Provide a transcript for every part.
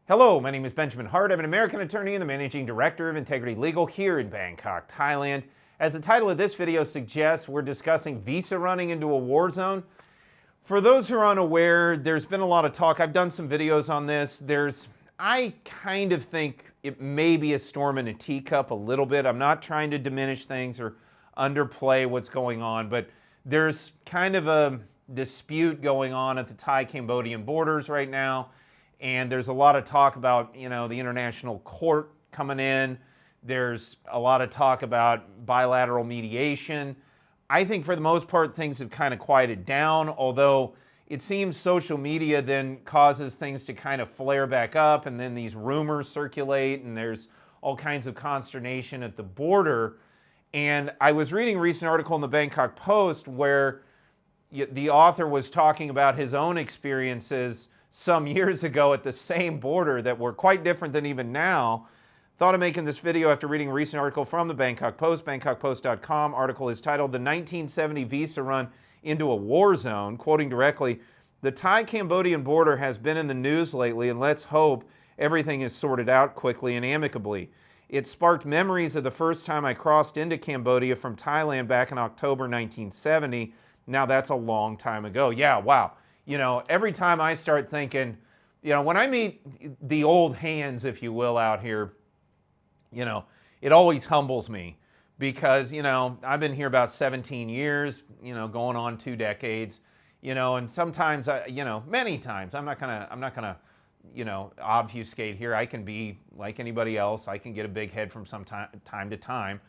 Hello, my name is Benjamin Hart. I'm an American attorney and the Managing Director of Integrity Legal here in Bangkok, Thailand. As the title of this video suggests, we're discussing visa running into a war zone. For those who are unaware, there's been a lot of talk. I've done some videos on this. I kind of think it may be a storm in a teacup a little bit. I'm not trying to diminish things or underplay what's going on, but there's kind of a dispute going on at the Thai-Cambodian borders right now. And there's a lot of talk about, the international court coming in. There's a lot of talk about bilateral mediation. I think for the most part, things have kind of quieted down, although it seems social media then causes things to kind of flare back up, and then these rumors circulate, and there's all kinds of consternation at the border. And I was reading a recent article in the Bangkok Post where the author was talking about his own experiences some years ago at the same border that were quite different than even now. Thought of making this video after reading a recent article from the Bangkok Post. BangkokPost.com article is titled "The 1970 Visa Run into a War Zone." Quoting directly, "The Thai-Cambodian border has been in the news lately, and let's hope everything is sorted out quickly and amicably. It sparked memories of the first time I crossed into Cambodia from Thailand back in October 1970. Now that's a long time ago." Yeah, wow. Every time I start thinking, when I meet the old hands, if you will, out here, it always humbles me because, I've been here about 17 years, going on 2 decades, and sometimes, many times, I'm not gonna, obfuscate here. I can be like anybody else. I can get a big head from time to time.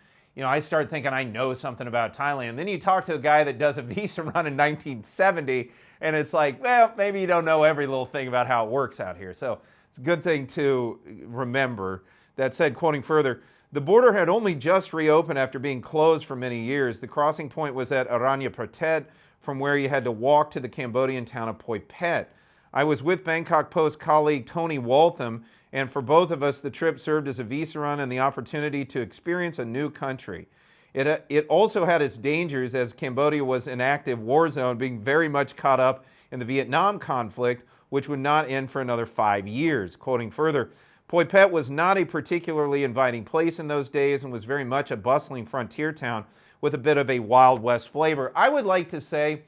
I start thinking I know something about Thailand. Then you talk to a guy that does a visa run in 1970, and it's like, well, maybe you don't know every little thing about how it works out here. So it's a good thing to remember. That said, quoting further, "The border had only just reopened after being closed for many years. The crossing point was at Aranya Pratet, from where you had to walk to the Cambodian town of Poi Phet. I was with Bangkok Post colleague Tony Waltham, and for both of us, the trip served as a visa run and the opportunity to experience a new country. It also had its dangers, as Cambodia was an active war zone, being very much caught up in the Vietnam conflict, which would not end for another 5 years. Quoting further, "Poi Phet was not a particularly inviting place in those days and was very much a bustling frontier town with a bit of a Wild West flavor." I would like to say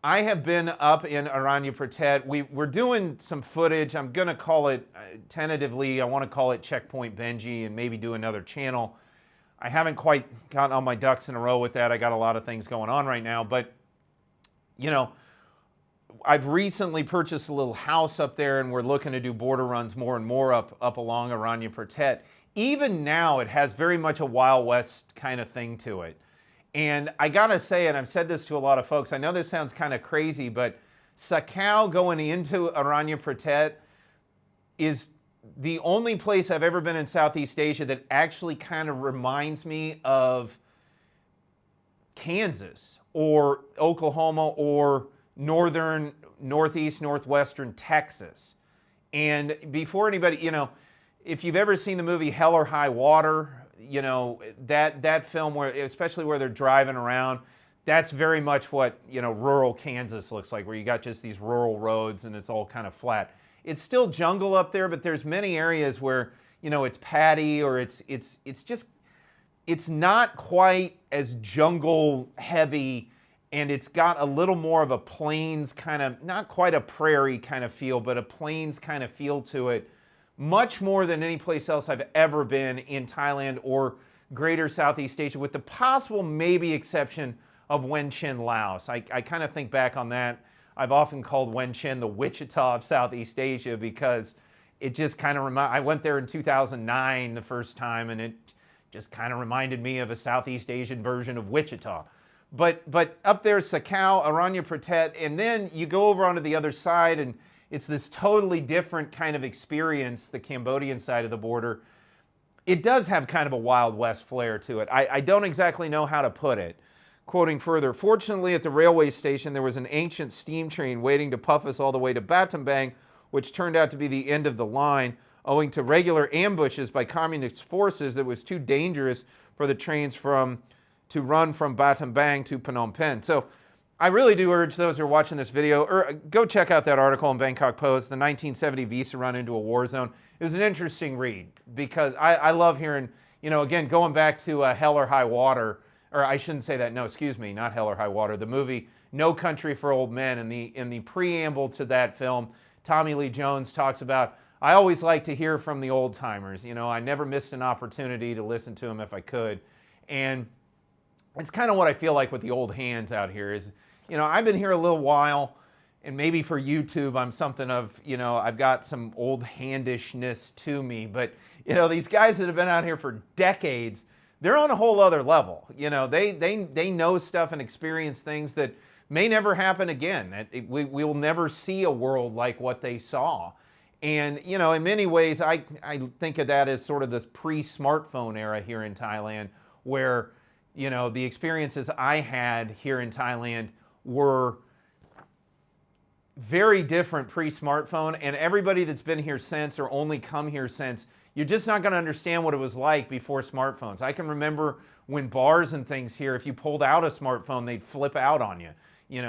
I have been up in Aranya Pratet. We're doing some footage. I'm going to call it, tentatively, I want to call it Checkpoint Benji and maybe do another channel. I haven't quite gotten all my ducks in a row with that. I got a lot of things going on right now. But, I've recently purchased a little house up there, and we're looking to do border runs more and more up along Aranya Pratet. Even now, it has very much a Wild West kind of thing to it. And I gotta say, and I've said this to a lot of folks, I know this sounds kind of crazy, but Sakao going into Aranya Pratet is the only place I've ever been in Southeast Asia that actually kind of reminds me of Kansas or Oklahoma or northeast, northwestern Texas. And before anybody, if you've ever seen the movie Hell or High Water, that film especially where they're driving around, that's very much what, rural Kansas looks like, where you got just these rural roads and it's all kind of flat. It's still jungle up there, but there's many areas where, it's paddy or it's not quite as jungle heavy, and it's got a little more of a plains kind of, not quite a prairie kind of feel, but a plains kind of feel to it. Much more than any place else I've ever been in Thailand or greater Southeast Asia, with the possible maybe exception of Wen Chin, Laos. I kind of think back on that. I've often called Wen Chin the Wichita of Southeast Asia because it just kind of I went there in 2009 the first time, and it just kind of reminded me of a Southeast Asian version of Wichita. But up there, Sakao, Aranya Pratet, and then you go over onto the other side, and it's this totally different kind of experience, the Cambodian side of the border. It does have kind of a Wild West flair to it. I don't exactly know how to put it. Quoting further, "Fortunately, at the railway station, there was an ancient steam train waiting to puff us all the way to Battambang, which turned out to be the end of the line. Owing to regular ambushes by communist forces, it was too dangerous for the trains to run from Battambang to Phnom Penh." So I really do urge those who are watching this video, or go check out that article in Bangkok Post, the 1970 visa run into a war zone. It was an interesting read because I love hearing, again, going back to Hell or High Water, or I shouldn't say that, no, excuse me, not Hell or High Water, the movie No Country for Old Men. In the preamble to that film, Tommy Lee Jones talks about, I always like to hear from the old timers. I never missed an opportunity to listen to them if I could. And it's kind of what I feel like with the old hands out here is, I've been here a little while, and maybe for YouTube, I'm something of, I've got some old handishness to me. But, these guys that have been out here for decades, they're on a whole other level. They know stuff and experience things that may never happen again. We will never see a world like what they saw. And, in many ways, I think of that as sort of the pre-smartphone era here in Thailand, where, the experiences I had here in Thailand were very different pre-smartphone, and everybody that's been here since or only come here since, you're just not going to understand what it was like before smartphones. I can remember when bars and things here, if you pulled out a smartphone, they'd flip out on you,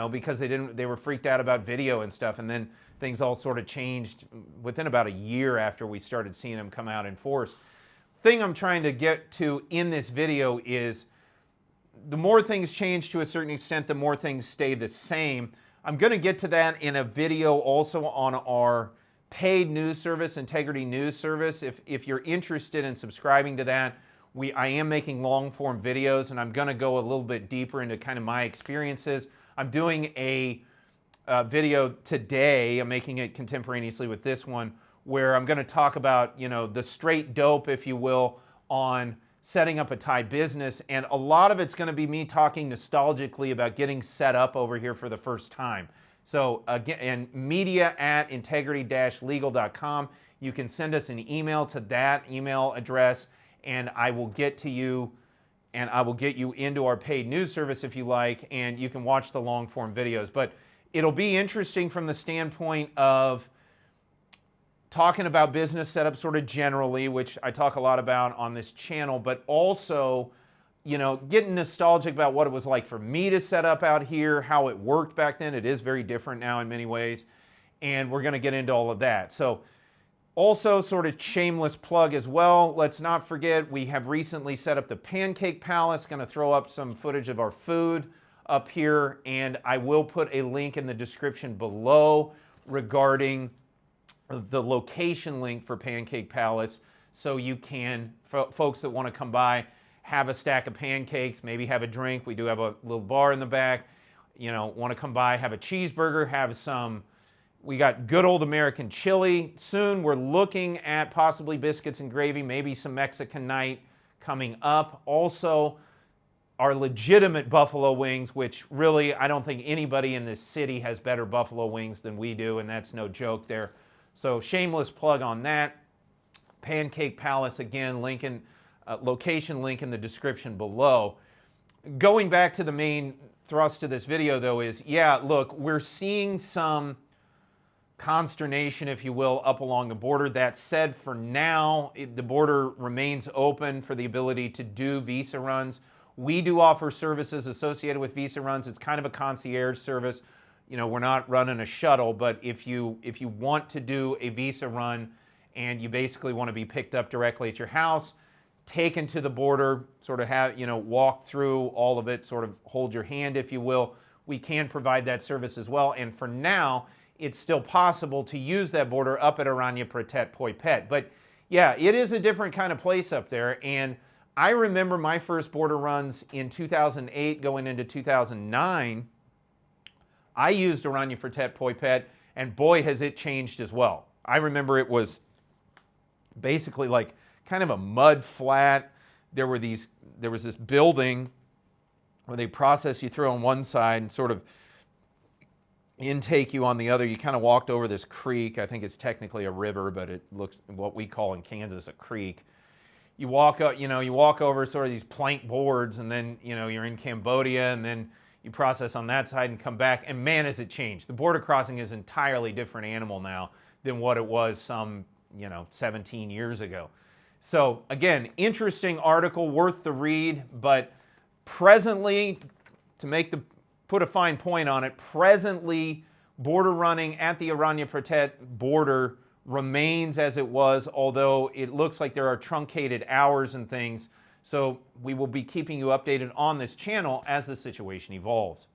because they were freaked out about video and stuff, and then things all sort of changed within about a year after we started seeing them come out in force. Thing I'm trying to get to in this video is the more things change to a certain extent, the more things stay the same. I'm going to get to that in a video also on our paid news service, Integrity News Service. If you're interested in subscribing to that, I am making long form videos, and I'm going to go a little bit deeper into kind of my experiences. I'm doing a video today, I'm making it contemporaneously with this one, where I'm going to talk about, the straight dope, if you will, on setting up a Thai business. And a lot of it's going to be me talking nostalgically about getting set up over here for the first time. So again, and media@integrity-legal.com. You can send us an email to that email address, and I will get to you, and I will get you into our paid news service if you like, and you can watch the long form videos. But it'll be interesting from the standpoint of talking about business setup sort of generally, which I talk a lot about on this channel, but also, getting nostalgic about what it was like for me to set up out here, how it worked back then. It is very different now in many ways, and we're going to get into all of that. So also sort of shameless plug as well. Let's not forget, we have recently set up the Pancake Palace, going to throw up some footage of our food up here, and I will put a link in the description below regarding the location link for Pancake Palace, so you can, folks that want to come by, have a stack of pancakes, maybe have a drink. We do have a little bar in the back. Want to come by, have a cheeseburger, have some, we got good old American chili. Soon we're looking at possibly biscuits and gravy, maybe some Mexican night coming up. Also, our legitimate buffalo wings, which really I don't think anybody in this city has better buffalo wings than we do, and that's no joke there. So shameless plug on that. Pancake Palace, again, location link in the description below. Going back to the main thrust of this video, though, is, yeah, look, we're seeing some consternation, if you will, up along the border. That said, for now, the border remains open for the ability to do visa runs. We do offer services associated with visa runs. It's kind of a concierge service. We're not running a shuttle, but if you want to do a visa run and you basically want to be picked up directly at your house, taken to the border, sort of have, walk through all of it, sort of hold your hand, if you will, we can provide that service as well. And for now, it's still possible to use that border up at Aranya Pratet Poi Pet. But yeah, it is a different kind of place up there. And I remember my first border runs in 2008 going into 2009. I used Aranya Pratet Poi Pet, and boy, has it changed as well. I remember it was basically like kind of a mud flat. There was this building where they process you through on one side and sort of intake you on the other. You kind of walked over this creek. I think it's technically a river, but it looks what we call in Kansas a creek. You walk up, you walk over sort of these plank boards, and then you're in Cambodia, and then you process on that side and come back, and man, has it changed. The border crossing is an entirely different animal now than what it was some 17 years ago. So again, interesting article, worth the read, but presently, to make the put a fine point on it. Presently, border running at the Aranya border remains as it was, although it looks like there are truncated hours and things. So we will be keeping you updated on this channel as the situation evolves.